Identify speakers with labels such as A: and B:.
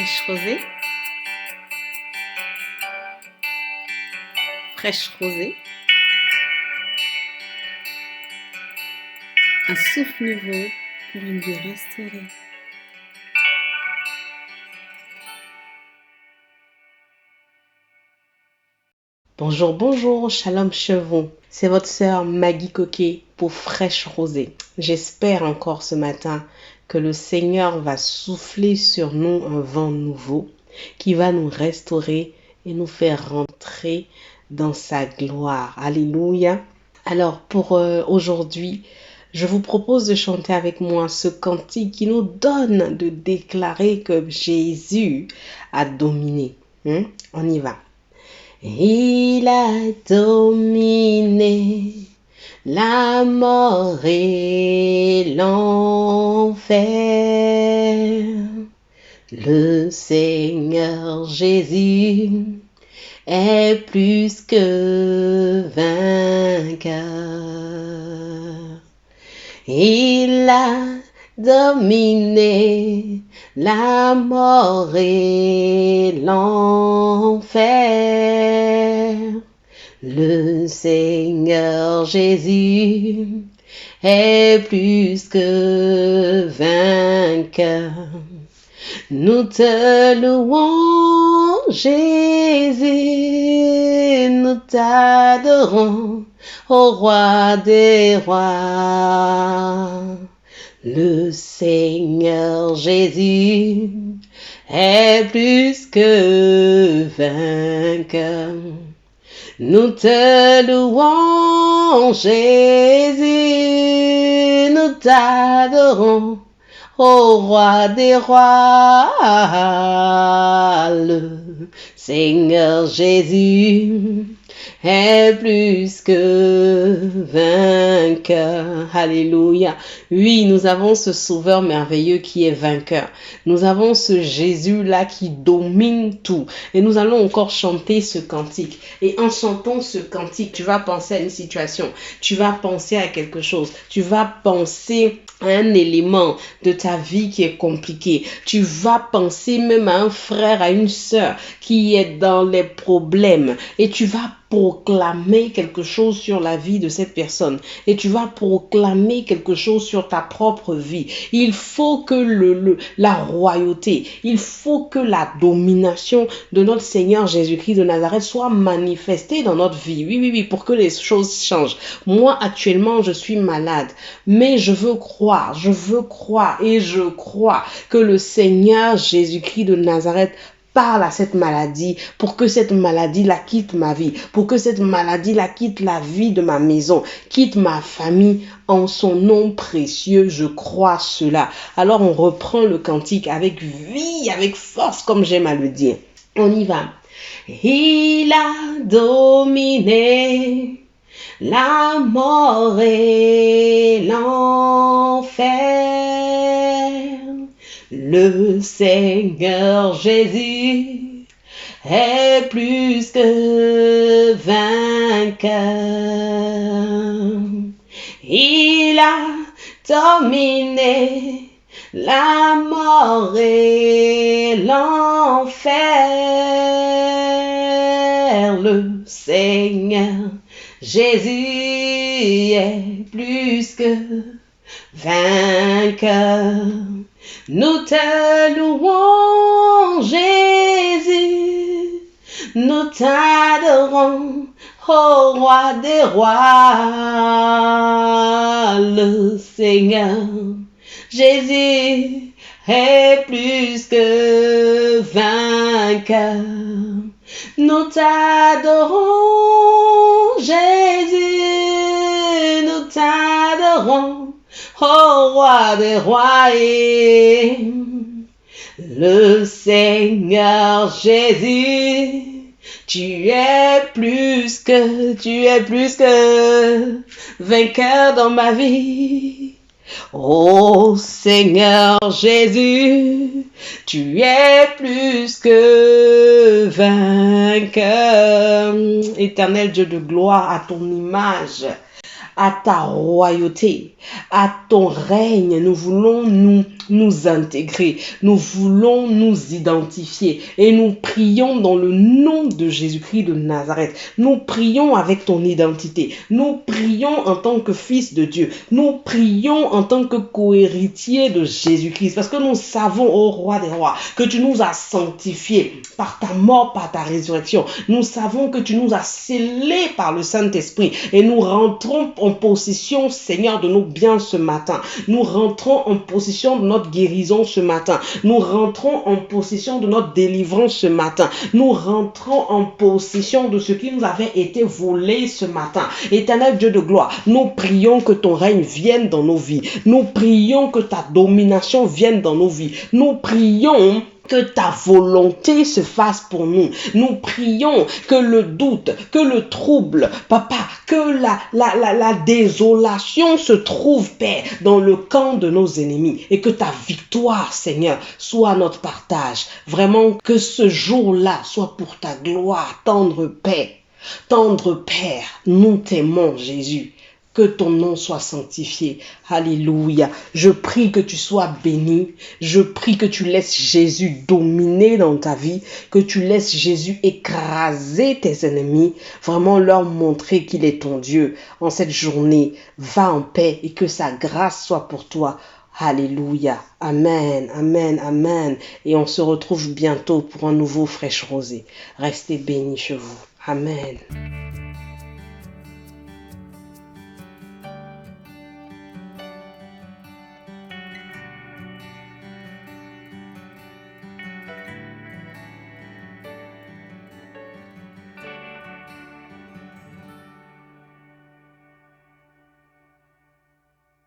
A: Fraîche rosée. Fraîche rosée. Un souffle nouveau pour une vie restaurée. Bonjour, bonjour, shalom chevron. C'est votre sœur Maggie Coquet pour Fraîche Rosée. J'espère encore ce matin que le Seigneur va souffler sur nous un vent nouveau qui va nous restaurer et nous faire rentrer dans sa gloire. Alléluia. Alors pour aujourd'hui, je vous propose de chanter avec moi ce cantique qui nous donne de déclarer que Jésus a dominé. On y va. Il a dominé la mort et l'enfer. Le Seigneur Jésus est plus que vainqueur. Il a dominé la mort et l'enfer. Le Seigneur Jésus est plus que vainqueur. Nous te louons, Jésus, nous t'adorons, ô roi des rois. Le Seigneur Jésus est plus que vainqueur. Nous te louons, Jésus, nous t'adorons, ô roi des rois. Le Seigneur Jésus est plus que vainqueur. Alléluia. Oui, nous avons ce sauveur merveilleux qui est vainqueur. Nous avons ce Jésus-là qui domine tout. Et nous allons encore chanter ce cantique. Et en chantant ce cantique, tu vas penser à une situation. Tu vas penser à quelque chose. Tu vas penser à un élément de ta vie qui est compliqué. Tu vas penser même à un frère, à une sœur qui est dans les problèmes. Et tu vas proclamer quelque chose sur la vie de cette personne et tu vas proclamer quelque chose sur ta propre vie. Il faut que la royauté, il faut que la domination de notre Seigneur Jésus-Christ de Nazareth soit manifestée dans notre vie. Oui, pour que les choses changent. Moi, actuellement, je suis malade, mais je veux croire et je crois que le Seigneur Jésus-Christ de Nazareth parle à cette maladie pour que cette maladie la quitte ma vie, pour que cette maladie la quitte la vie de ma maison, quitte ma famille en son nom précieux. Je crois cela. Alors on reprend le cantique avec vie, avec force, comme j'aime à le dire. On y va. Il a dominé la mort et l'enfer. Le Seigneur Jésus est plus que vainqueur. Il a dominé la mort et l'enfer. Le Seigneur Jésus est plus que vainqueur. Nous te louons, Jésus, nous t'adorons, ô roi des rois. Le Seigneur Jésus est plus que vainqueur. Nous t'adorons, Jésus, nous t'adorons, ô roi des rois. Et le Seigneur Jésus, tu es plus que vainqueur dans ma vie. Ô Seigneur Jésus, tu es plus que vainqueur. Éternel Dieu de gloire, à ton image, à ta royauté, à ton règne. Nous voulons nous nous intégrer, nous voulons nous identifier et nous prions dans le nom de Jésus-Christ de Nazareth. Nous prions avec ton identité. Nous prions en tant que fils de Dieu. Nous prions en tant que co-héritier de Jésus-Christ parce que nous savons, ô roi des rois, que tu nous as sanctifiés par ta mort, par ta résurrection. Nous savons que tu nous as scellés par le Saint-Esprit et nous rentrons en possession, Seigneur, de nos biens ce matin. Nous rentrons en possession de notre guérison ce matin. Nous rentrons en possession de notre délivrance ce matin. Nous rentrons en possession de ce qui nous avait été volé ce matin. Éternel Dieu de gloire, nous prions que ton règne vienne dans nos vies. Nous prions que ta domination vienne dans nos vies. Nous prions que ta volonté se fasse pour nous. Nous prions que le doute, que le trouble, papa, que la désolation se trouve, Père, dans le camp de nos ennemis et que ta victoire, Seigneur, soit notre partage. Vraiment, que ce jour-là soit pour ta gloire, tendre Père. Tendre Père, nous t'aimons, Jésus. Que ton nom soit sanctifié. Alléluia. Je prie que tu sois béni. Je prie que tu laisses Jésus dominer dans ta vie. Que tu laisses Jésus écraser tes ennemis. Vraiment leur montrer qu'il est ton Dieu. En cette journée, va en paix et que sa grâce soit pour toi. Alléluia. Amen, amen, amen. Et on se retrouve bientôt pour un nouveau fraîche rosée. Restez bénis chez vous. Amen.